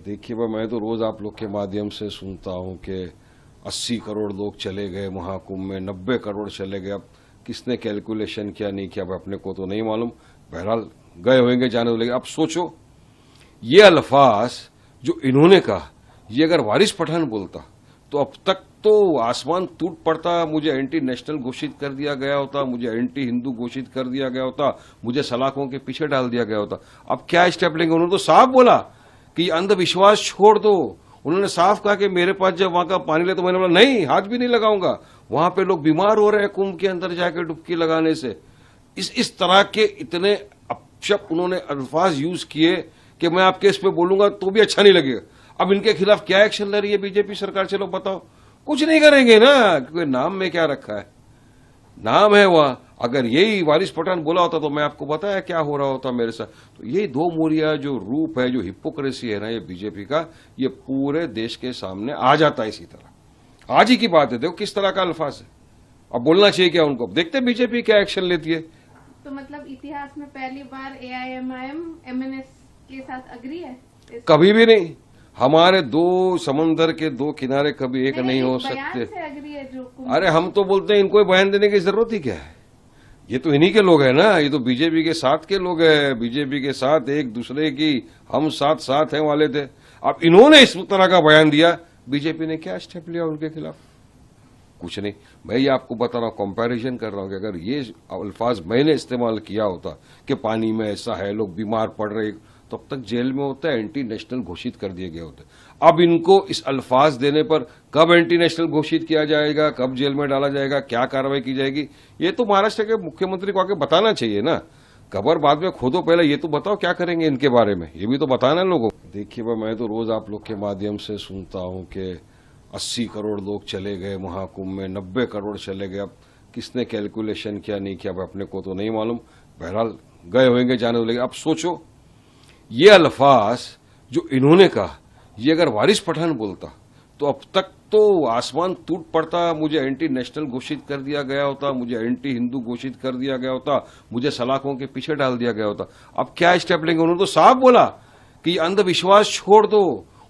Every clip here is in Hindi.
देखिए भाई, मैं तो रोज आप लोग के माध्यम से सुनता हूं कि 80 करोड़ लोग चले गए महाकुंभ में, 90 करोड़ चले गए। अब किसने कैलकुलेशन किया नहीं किया भाई अपने को तो नहीं मालूम। बहरहाल गए होंगे, जाने लगे। अब सोचो, ये अल्फाज जो इन्होंने कहा, ये अगर वारिस पठान बोलता तो अब तक तो आसमान टूट पड़ता। मुझे एंटी नेशनल घोषित कर दिया गया होता, मुझे एंटी हिंदू घोषित कर दिया गया होता, मुझे सलाखों के पीछे डाल दिया गया होता। अब क्या स्टेप लेंगे? उन्होंने तो साफ बोला कि अंधविश्वास छोड़ दो। उन्होंने साफ कहा कि मेरे पास जब वहां का पानी ले तो मैंने बोला नहीं, हाथ भी नहीं लगाऊंगा। वहां पे लोग बीमार हो रहे हैं कुंभ के अंदर जाके डुबकी लगाने से। इस तरह के इतने अपशब्द उन्होंने अल्फाज यूज किए कि मैं आपके इस पे बोलूंगा तो भी अच्छा नहीं लगेगा। अब इनके खिलाफ क्या एक्शन ले रही है बीजेपी सरकार? चलो बताओ। कुछ नहीं करेंगे ना, क्योंकि नाम में क्या रखा है, नाम है वहां। अगर यही वारिस पठान बोला होता तो मैं आपको बताया क्या हो रहा होता मेरे साथ। तो ये दो मोरिया जो रूप है, जो हिपोक्रेसी है ना ये बीजेपी का, ये पूरे देश के सामने आ जाता है इसी तरह। आज ही की बात है, देखो किस तरह का अल्फाज है। अब बोलना चाहिए क्या उनको? देखते बीजेपी क्या एक्शन लेती है। तो मतलब इतिहास में पहली बार एआईएमआईएम एमएनएस के साथ अग्री है? कभी भी नहीं। हमारे दो समंदर के दो किनारे कभी एक नहीं हो सकते। से अग्री है जो अरे हम तो बोलते हैं इनको बयान देने की जरूरत ही क्या है? ये तो इन्हीं के लोग हैं ना, ये तो बीजेपी के साथ के लोग हैं। बीजेपी के साथ एक दूसरे की हम साथ हैं वाले थे। अब इन्होंने इस तरह का बयान दिया, बीजेपी ने क्या स्टेप लिया उनके खिलाफ? कुछ नहीं। मैं ये आपको बता रहा हूं, कंपैरिजन कर रहा हूं कि अगर ये अल्फाज मैंने इस्तेमाल किया होता कि पानी में ऐसा है, लोग बीमार पड़ रहे, तब तक जेल में होता है, एंटी नेशनल घोषित कर दिए गए होते। अब इनको इस अल्फाज देने पर कब एंटी नेशनल घोषित किया जाएगा, कब जेल में डाला जाएगा, क्या कार्रवाई की जाएगी, ये तो महाराष्ट्र के मुख्यमंत्री को आके बताना चाहिए ना। खबर बाद में खोदो, पहले ये तो बताओ क्या करेंगे इनके बारे में, ये भी तो बताना लोगों को। देखिए भाई, मैं तो रोज आप लोग के माध्यम से सुनता हूं कि 80 करोड़ लोग चले गए महाकुंभ में, 90 करोड़ चले गए। अब किसने कैलकुलेशन किया नहीं किया भाई अपने को तो नहीं मालूम। बहरहाल गए होंगे, जाने लगे। अब सोचो, ये अल्फाज जो इन्होंने कहा, ये अगर वारिस पठान बोलता तो अब तक तो आसमान टूट पड़ता। मुझे एंटी नेशनल घोषित कर दिया गया होता, मुझे एंटी हिंदू घोषित कर दिया गया होता, मुझे सलाखों के पीछे डाल दिया गया होता। अब क्या स्टेप लेंगे? उन्होंने तो साफ बोला कि अंधविश्वास छोड़ दो।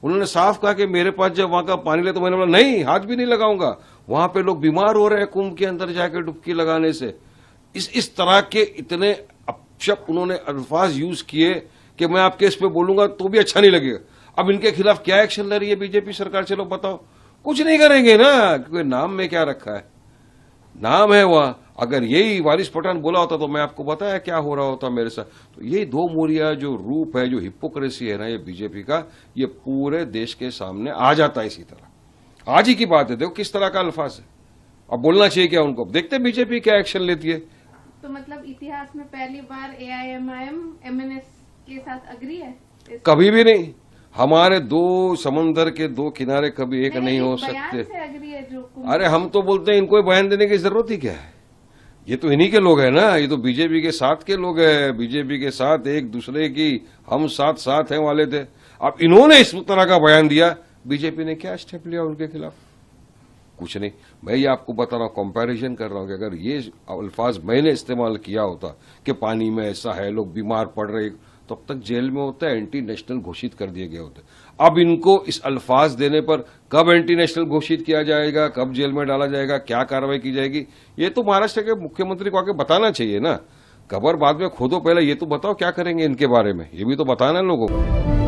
उन्होंने साफ कहा कि मेरे पास जब वहां का पानी ले तो मैंने बोला नहीं, हाथ भी नहीं लगाऊंगा। वहां पे लोग बीमार हो रहे हैं कुंभ के अंदर जाके डुबकी लगाने से। इस तरह के इतने अपशब्द उन्होंने अल्फाज यूज किए कि मैं आपके इस पे बोलूंगा तो भी अच्छा नहीं लगेगा। अब इनके खिलाफ क्या एक्शन ले रही है बीजेपी सरकार? चलो बताओ। कुछ नहीं करेंगे ना, क्योंकि नाम में क्या रखा है, नाम है वहां। अगर यही वारिस पठान बोला होता तो मैं आपको बताया क्या हो रहा होता मेरे साथ। तो ये दो मोरिया जो रूप है, जो हिपोक्रेसी है ना ये बीजेपी का, ये पूरे देश के सामने आ जाता है इसी तरह। आज ही की बात है, देखो किस तरह का अल्फाज है। अब बोलना चाहिए क्या उनको? देखते बीजेपी क्या एक्शन लेती है। तो मतलब इतिहास में पहली बार एआईएमआईएम एमएनएस के साथ अग्री है? कभी भी नहीं। हमारे दो समंदर के दो किनारे कभी एक नहीं हो सकते। से अग्री है जो अरे हम तो बोलते हैं इनको बयान देने की जरूरत ही क्या है? ये तो इन्हीं के लोग हैं ना, ये तो बीजेपी के साथ के लोग हैं। बीजेपी के साथ एक दूसरे की हम साथ हैं वाले थे। अब इन्होंने इस तरह का बयान दिया, बीजेपी ने क्या स्टेप लिया उनके खिलाफ? कुछ नहीं। मैं ये आपको बता रहा हूं, कंपैरिजन कर रहा हूं कि अगर ये अल्फाज मैंने इस्तेमाल किया होता कि पानी में ऐसा है, लोग बीमार पड़ रहे, तब तक जेल में होता है, एंटी नेशनल घोषित कर दिए गए होते। अब इनको इस अल्फाज देने पर कब एंटी नेशनल घोषित किया जाएगा, कब जेल में डाला जाएगा, क्या कार्रवाई की जाएगी, ये तो महाराष्ट्र के मुख्यमंत्री को आके बताना चाहिए ना। खबर बाद में खोदो, पहले ये तो बताओ क्या करेंगे इनके बारे में, ये भी तो बताना लोगों को।